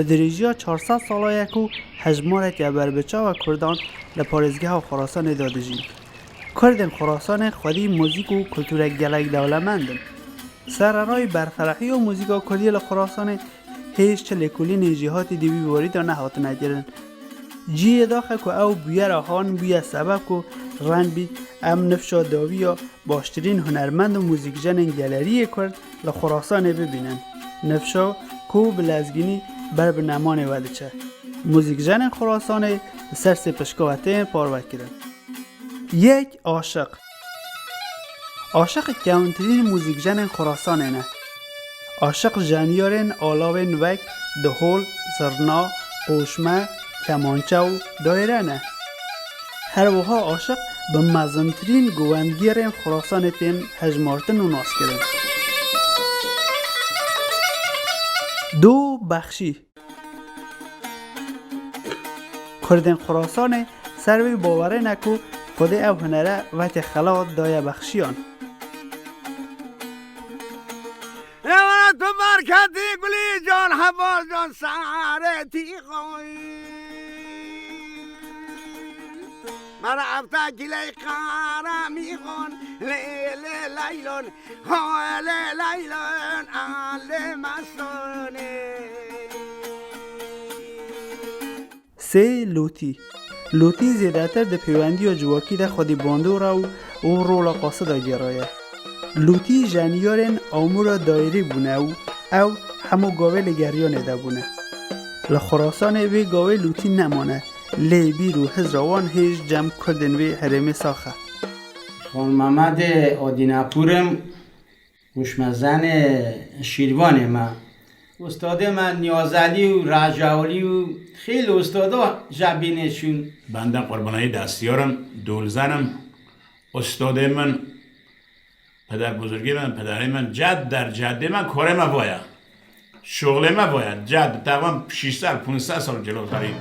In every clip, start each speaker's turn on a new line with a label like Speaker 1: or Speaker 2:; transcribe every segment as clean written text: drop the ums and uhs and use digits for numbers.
Speaker 1: به دریجی 400 ساله یکو هجماره که بر بچه و کردان لپارزگه و خراسان داده جین. کردن خراسان خودی موزیک و کلتور گلک دولمندن. سررای برفرحی و موزیکا کردی لخراسان هیچ چه لکولی نیجیهاتی دیوی وارید نه هات نگیرن. جیه داخل که او بیه راهان بیه سبب که رنگ بید ام نفشا داویا باشترین هنرمند و موزیکجن گلری کرد لخراسان ببینن. نفشا که بلزگینی بر بنمان وده چه. موزیکجن خراسان سر سپشکاوته پارو کردن. یک عاشق. عاشق کمترین موزیکجن خراسان نه. عاشق جنیارن آلاوین وک دهول، زرنا، قوشمه، کمانچه و دایره نه. هر وها عاشق به مزنترین گوندگیرن خراسان تین هجمارتن و ناس کردن. دو بخشی. کردن خراسان سروی باوره نکو خود او هنره وقت خلات دای بخشیان.
Speaker 2: تو برکتی گلی جان حبال جان ساره تیغوی من افتا گلی قارا میخون لیلی لیلون حالی لیلون آلی مسونه.
Speaker 1: سه لوتی. لوتی زیادتر ده پیوندی و جواکی ده خودی باندو را و رولا قاصده گرایه. لوتی جنیارن آمورا دایری بونه او همو گاوه لگریانه ده بونه. لخراسان وی گاوه لوتی نمانه لی بیرو هزروان هیچ جمع کردن وی حرم ساخه.
Speaker 3: خان محمد آدینپورم گوشمزن شیروان ما. استاد من نیازعلی و رجاولی و خیلی استادا جبینشون.
Speaker 4: بنده قربانای دستیارم دولزنم. استاد من پدر بزرگی من پدرای من جد در جده من کار ما باید شغل ما باید جد تقریبا 600-500 سال جلو داریم.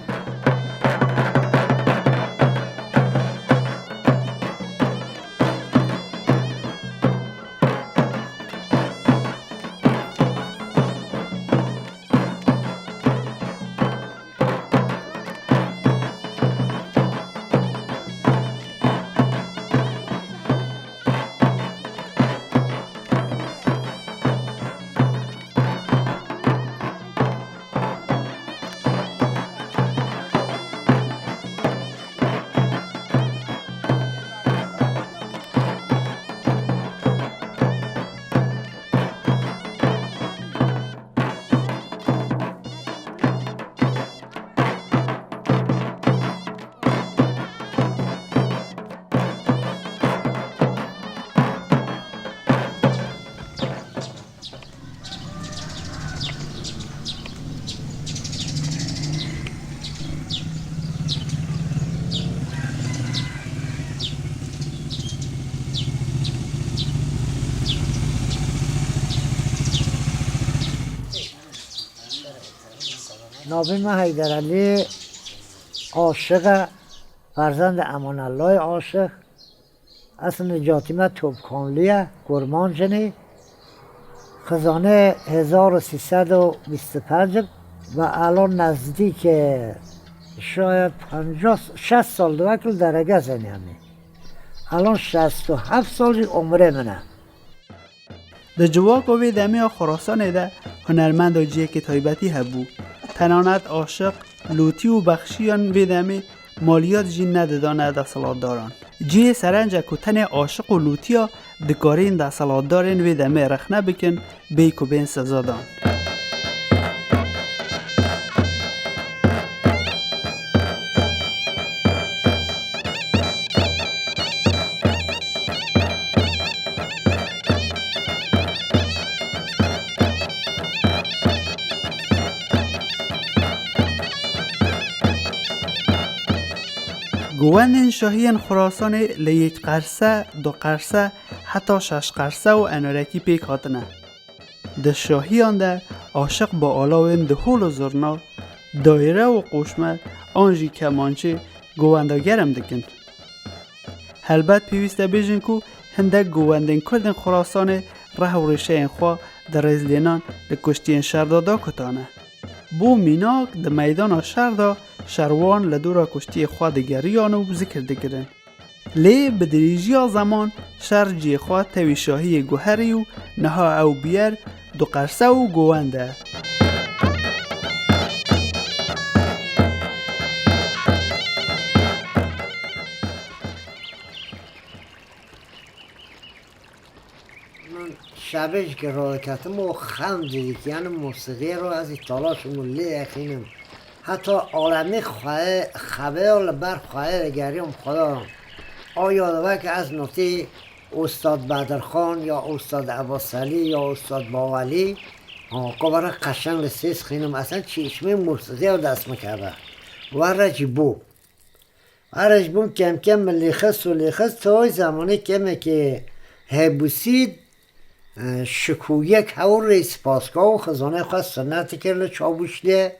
Speaker 5: ناظم حیدرعلی عاشق فرزند امان الله عاشق اصل نجاتیمه توبکانلیه گرمانجنی خزانه 1325 و الان نزدیک شاید 60 سال دوکل درگه زنی همی الان 67 سال عمره منه.
Speaker 1: ده جواک و دمی خراسان ده هنرمند و جیه که تایبتی هبو تنانت عاشق لوتی و بخشیان ویدمی مالیات جین نددانه ده صلات داران جیه سرنجه که تن عاشق و لوتیا دکارین ده صلات دارین ویدمی رخنه بکن بیک و بین سزادان. گوندن شاهیان خراسان لیک قرصه، دو قرصه، حتی 6 قرصه و انارکی پیک هاتنه. ده شاهیان ده عاشق با آلاوین ده هول و زرنا، دایره و قوشمه، آنجی کمانچه گونداگرم دکن. البته پیوسته بیجن که هنده گوندن کردن خراسان ره و ریشه این خواه در رزلینان ده کشتین شردادا کتانه. بو میناک د میدان شهر دا شروان لدورا کشتی خواه دگریان و ذکر دگرن. لی بدریجی زمان شهر جی خواه توی شاهی گوهری و نها او بیر دو قرصه و گوانده.
Speaker 5: شبش که راه کتم و خم دیدی که یعنی موسیقی رو از ایتالاشمون لیخینم حتی عالمی خبه و لبر خواهی گریم خدا آیاده که از نوتی استاد بدرخان یا استاد عباسعلی یا استاد باولی قبر قشنگ لسیس خینم اصلا چشمه موسیقی رو دست میکرده و رجبو کم کم لیخست و لیخست تا زمانی کمه که هبوسید شکویک هور رئیس پاسگاه و خزانه خواه سنت کرده چابوشده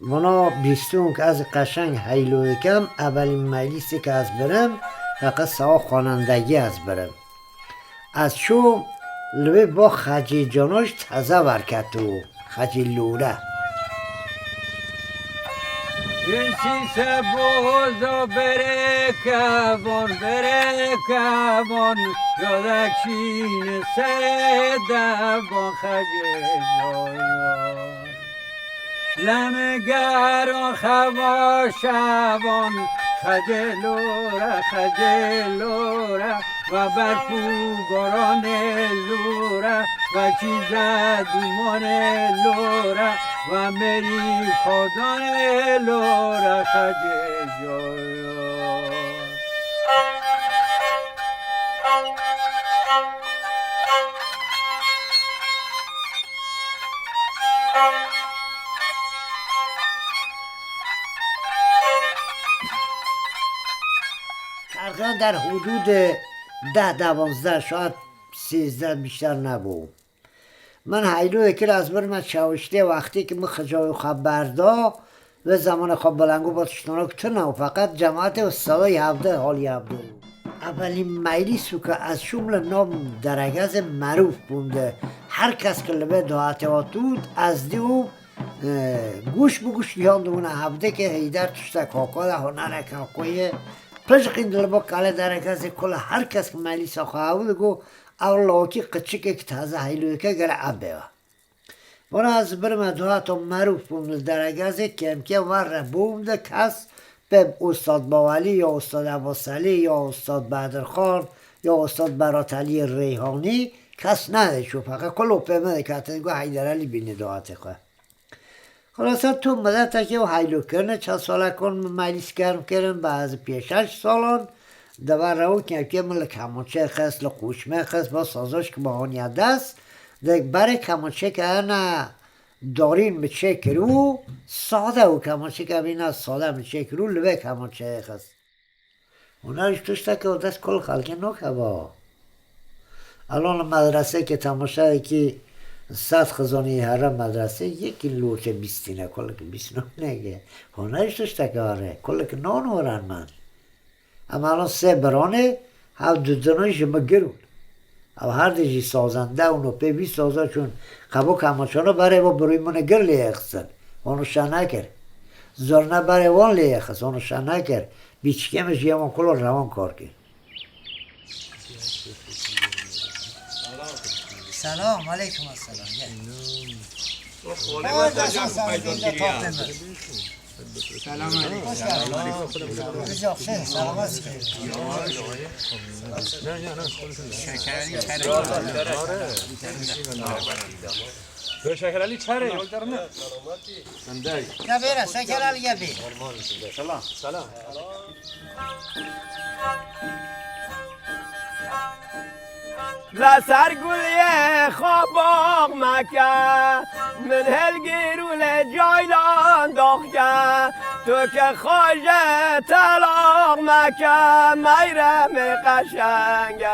Speaker 5: منا بیستون که از قشنگ حیلوی کم اولین مجلیسی که از برم فقط سوا خوانندگی از برم از شو لبه با خجی جاناش تازه ورکتو خجی لوره
Speaker 6: سیسه بوزو بره کبان یادک چین سر دبان خجه جایان لمگر و خوا شبان خجلوره و برپو گران لوره و چیز دومان لوره و مری خودان لوره خجل جایان
Speaker 5: تقریبا در حدود 10-12 شاید 13 بیشتر نبود من حیلو که از بر من چاوشته وقتی که من خجای خواب بردا و زمان خواب بلنگو با تشتانک تنم فقط جماعت استادای هفته حالی هفته اولین مجلیسو که از شمل نام درگز معروف بونده هر کس که لبه دعاتیات بود از دیو گوش بگوش یاندونه هفته که هیدر تشتک حاکا ده هنرک حاکایه پشقین دلبا کاله درگز کل هر کس که مجلیسا خواه بود گو اول لاکی قچه که تازه حیلوی که گره عبه برای از برم دعات معروف بونده درگز کم که ور بونده کس به استاد باولی یا استاد عباسعلی یا استاد بدرخان یا استاد براتعلی ریحانی کس نده شو فقط کل اپیمه که گو حیدرالی بینی دعات خواه خلاصا تو مدت که حیلو کرنه چند ساله کن مجلیس کردم بعد 5-6 سالان دوار رو که مل کمانچه خست لقوشمه خست با سازاش که با هانی دست دیگه برای کمانچه که نه دارین میچه کرو ساده و کمانچه که بینا ساده میچه کرو لبه کمانچه خست اونهاش توشته که دست کل خلقی نوکه با الان مدرسه که تماشه که 100 خزانی هر مدرسه یکی لوچه 20 نه کل که 29 نگه هنرش توشته که آره کل که 9 ورن من اما الان 3 برانه هم دونای جمع گرون او هر دیجی سازنده اونو پیوی سازا چون خبا کمانچانو برای با بروی من گر لیخستن اونو شنه کرد زرنه برای وان لیخست اونو شنه کرد بیچکمش یه من کلا روان کار کرد سلام علیکم السلام سلام علیکم
Speaker 6: شکرالی چره یول درنه
Speaker 5: یا بیره شکرالی یا بیر
Speaker 6: سلام
Speaker 7: لسر گلیه خواباق مکه من هلگیرول جایلان داخته تو که خواجه طلاق مکه میرم قشنگه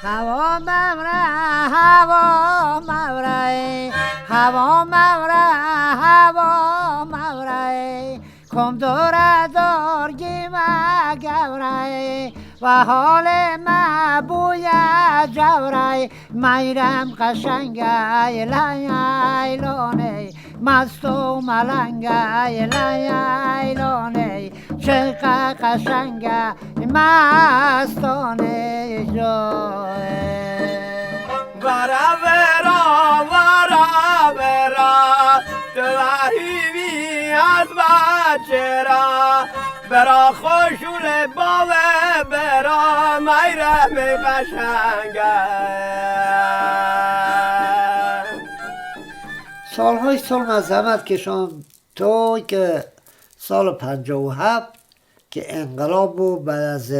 Speaker 5: هوا ممره هوا ممره هوا ممره هوا ممره کم دوره دار گیمه گوره و حال ما بوی جورای میرم قشنگای لیلانه مست و ملنگای لیلانه چقدر قشنگای مستانه جای
Speaker 7: ورا تو وحیبی از بچه را برا خوشول باوه برا میرم قشنگه
Speaker 5: سالهای سال من زحمت کشم تو که سال 57 که انقلاب بود بعد از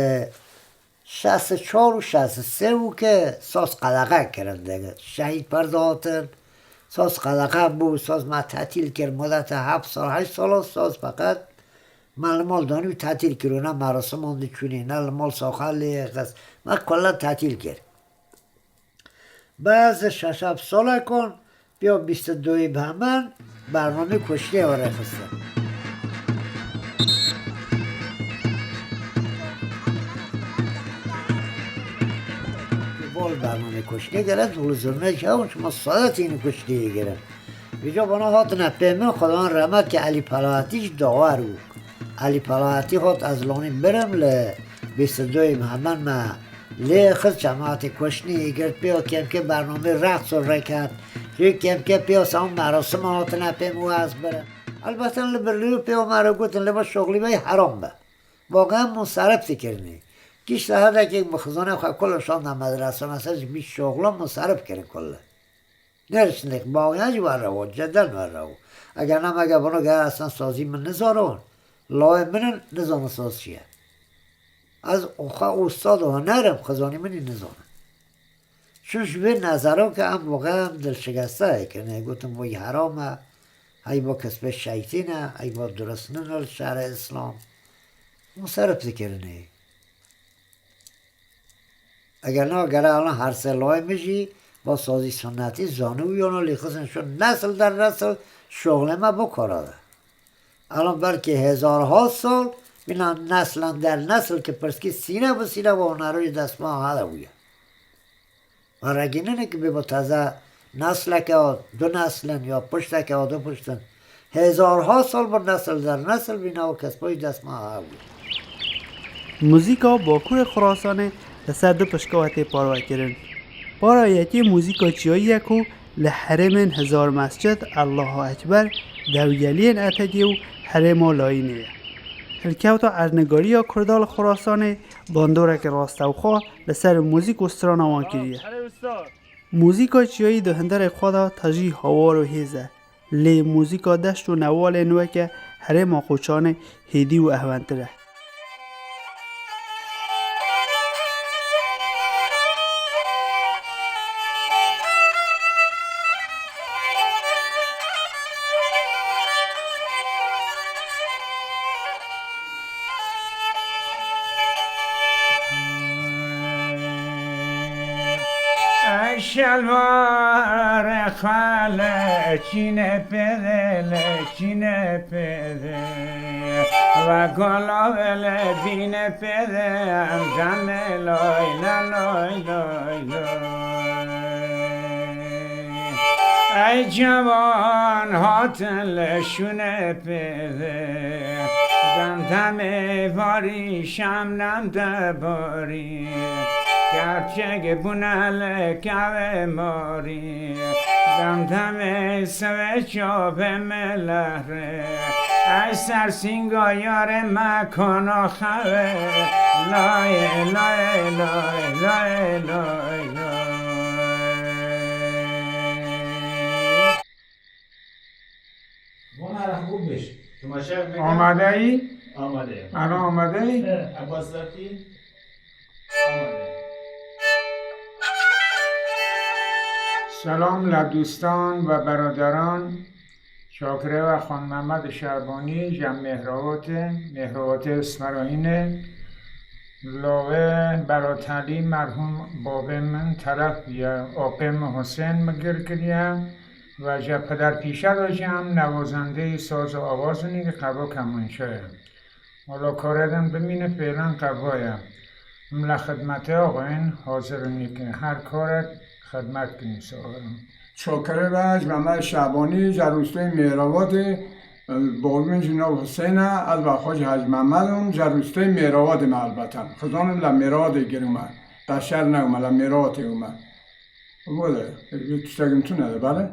Speaker 5: 64 و 63 بود که ساز قلقه کردن دیگه شهید پرداختن ساز قلقه بود ساز ما تعطیل کرد مدت 7 سال 8 سال ساز فقط مال دانوی تعطیل کرد نه مراسم مانده چونی نه مال ساخل من کلا تعطیل کرد بعد 6 7 سال کن بیا 22 بهمن برنامه کشتی آره خستم بول برنامه کشتی گرد ولزرنه که اون شما سادت اینو کشتی گرد بیجا بنا هات نپیمه خدا رحمت که علی پلاحتیش داور بود علی پلاحتی هات از لانی برم ل 22 بهمن ما لی خود جماعت کشنی گرد بیا کم که برنامه رقص و رکت کم که بیا سام مراسم هات نپیمه و از برم البته لبرلیو بیا مرا گوتن لبا شغلی بای حرام به واقعا منصرف فکرنی کیش لحظه که مخزانه خواه کلشان در مدرسه مثلا بی شغلا منصرف کرن کله نرسنده باقی بر رو جدل بر رو اگر نم اگر بنا گر اصلا سازی من نزارون لای من نظام ساز چیه از استاد و هنرم خزانی منی نظام چونش به نظرم که هم واقعا دل شگسته که نه گوتم وی حرامه ای با کسب شیطینه ای با درست ننال شهر اسلام منصرف ذکرنه اگر نه اگر الان هر سلای میشی با سازی سنتی زانو یانو لیخوزن شد نسل در نسل شغل ما بکراده الان بلکه هزارها سال بینن نسل در نسل که پرسکی سینه به سینه با هنروی دست ما هده بوید و رگینه که با تازه نسل که دو نسلن یا پشت که دو پشتن هزارها سال با نسل در نسل بینه و کسبای دست ما هده بوید
Speaker 1: موزیکا باکور خراسانه لسر دو پشکاوتی پاروا کرن پارا یکی موزیکا چیایی کو لحرم هزار مسجد الله اکبر دویلین اتدی و حرم لاینه هلکوتا ارنگاری یا کردال خراسانه باندوره که راستوخوا لسر موزیک استران آوان کریه موزیکا چیایی دو هندر خدا تجی هوار و هیزه لی موزیکا دشت و نوال نوه که حرم آقوچانه هیدی و احوانتره
Speaker 6: شلوار خاله چینه پده و گلاول دین پده جن لای لای ای جوان هاتل شونه پده دم دم واری شم نم دباری گرچه بونل که ماری دم دم سوه چوب ملهره ای سرسینگا یار مکانا خوه لای لای لای لای لای لای
Speaker 4: خوب بشه
Speaker 6: آمده ای؟
Speaker 4: آمده
Speaker 6: الان آمده ای؟
Speaker 4: عباس رفتی؟ آمده
Speaker 6: سلام لدوستان و برادران شاکره و خان محمد شعبانی جمع مهروات اسمرائینه لاوه براتلی مرحوم باب من طرف یا آقم حسین مگر کریم و جا پدر پیشه داشتم نوازنده ساز و آوازونی که قبا کمانچه حالا کاردم بمینه فعلا قبایم ملا خدمت آقاین حاضرونی که هر کار خدمت کنیم سوارم.
Speaker 8: چاکره وج محمد شعبانی در روستای مهرآباد بابین جناب حسین از بخواج حج محمد در روستای مهرآباد ما البته خزانم لمهرآباد گیرم در شهر نگم لمهرآباد اومد بوده تستگم تو نده بله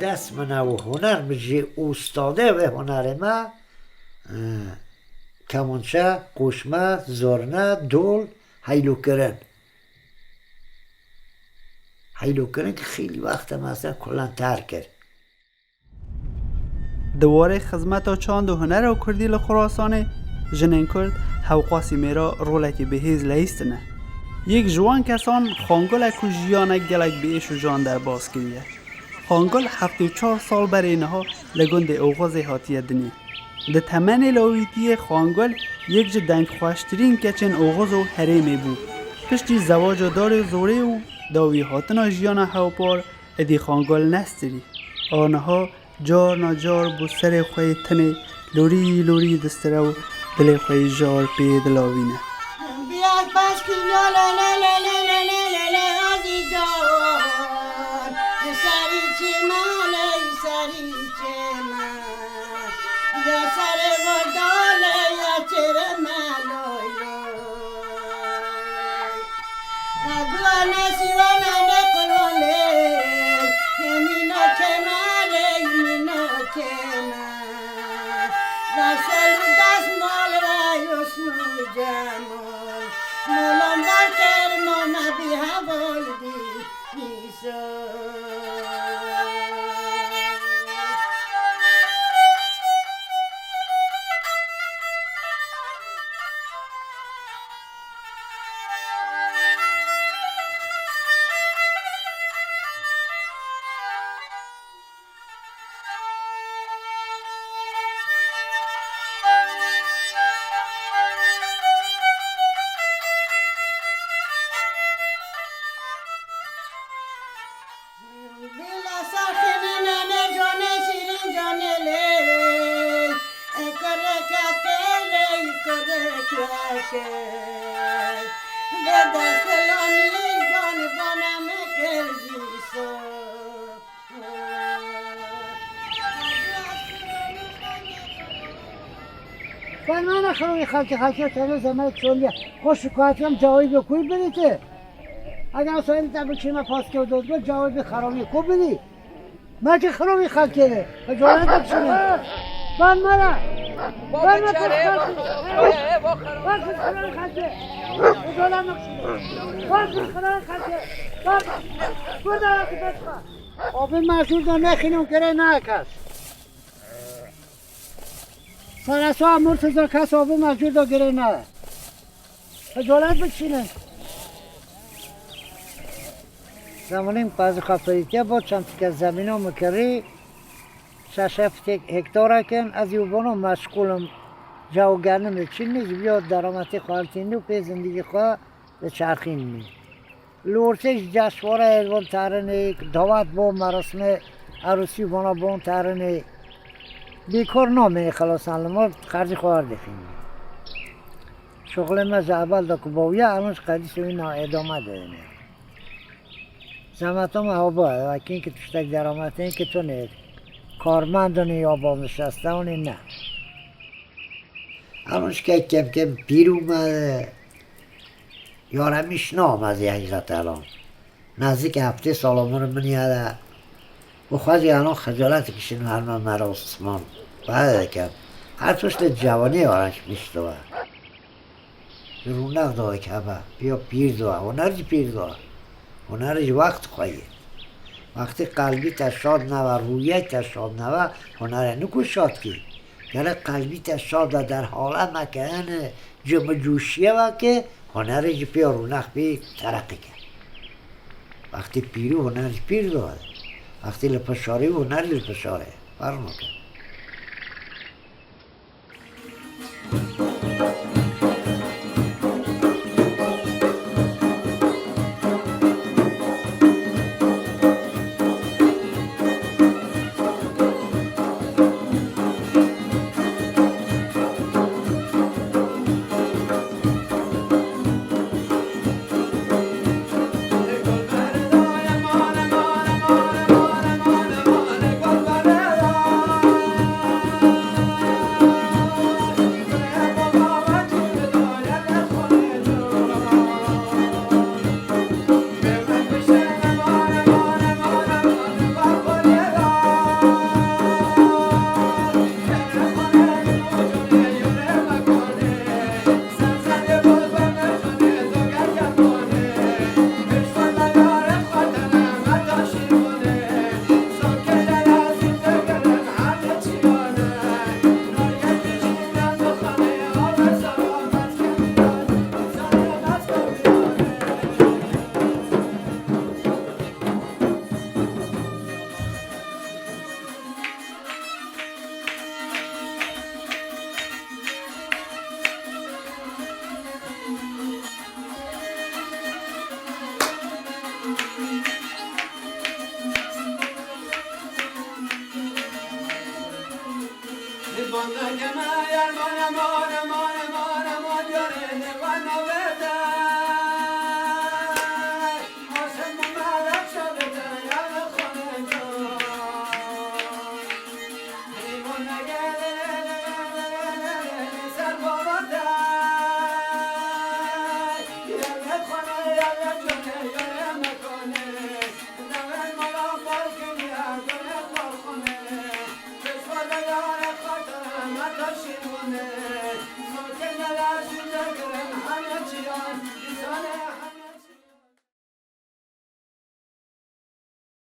Speaker 5: دست من و هنر بجی استاده و هنر ما کمانچه، قوشمه، زرنه، دول، هیلو کرن که خیلی وقت مثلا کلا ترک کرد
Speaker 1: دواره خدمت چاند و هنر و کردی لخراسانه جنین کرد حوقاسی میرا رولکی بهیز لیستنه یک جوان کسان خانگل اکو جیانک گلک بیش و جان در باز کریه خانگل 74 سال برای اینها لگند اوغاز هاتیه دنی ده تمن لاویتی خانگل یک جه دنگ خوشترین کچن اوغاز و حریمه بود پشتی زواج دار زوره و داوی هاتنا جیان هاوپار ادی خانگل نستری آنها جار نجار بو سر خوی تنه لوری لوری دستره و دل خوی جار پید لاوینه
Speaker 9: بیاد باش که لا لا لا لا لا لا لا لا لا آزی جان سری چه مالی سری چه من یا سر ورداله یا چره مالوی اگوه نسیوانه نکنوله مینو که مالی مینو که من دستل دست مال و یسنو جمال مولان برکر ماما بی حوال دی نیسا
Speaker 5: من خواهی خلقی تنه زمان چونیه خوش شکایتی هم جوابی بکوی بریده اگر سایل تبا چیمه پاس که و دادگاه جوابی خرامی کو بری من که خرامی خلقی ده جوانه بکشونه بان مرا بان مرا بان خرامی خلقی جوانه بکشونه بان خرامی خلقی بان بودارا که بچخوا آبی مسئول دا نخینم کره نه کس سرسا مرتضا کس آبی مجبور دا گره نه خجالت بکشینه زمانیم بعضی خفریتی بود چند که زمین ها مکری 6-7 هکتار کن از یوبانو مشغولم جوگرنم چین نیست بیاد درامتی خالتینی و پی زندگی خواه به چرخین می لورتش جشنواره ایلوان ترنه دعوت با مراسم عروسی بانا بون ترنه بیکار نامه خلاص ما خرج خوار دفیم شغل ما اول دا کباویه الانش قدیس و اینا ادامه داره زمت هم هوا وکی که توشتک درامت این که تو نید کارمندان یا با نشسته اونی نه الانش که کم کم پیر اومده یارم میشنام از یه حقیقت الان نزدیک هفته سالانه رو من یاده و خواهد الان خجالت کشین هر من مراسمان باید کم هر توشت جوانی آرش میشتوه رونق داره که بیا پیر دوه هنرجی پیر دوه هنرجی وقت خواهی وقتی قلبی تشاد نوه رویت تشاد نوه هنر نکو شاد کی گره قلبی تشاد در حاله مکن جمع جوشیه و که هنرجی پیا رونق بی ترقی کرد وقتی پیری هنرجی پیر دوه وقتی لپشاری هنرجی لپشاره فرق نکن
Speaker 7: بندگی ما یار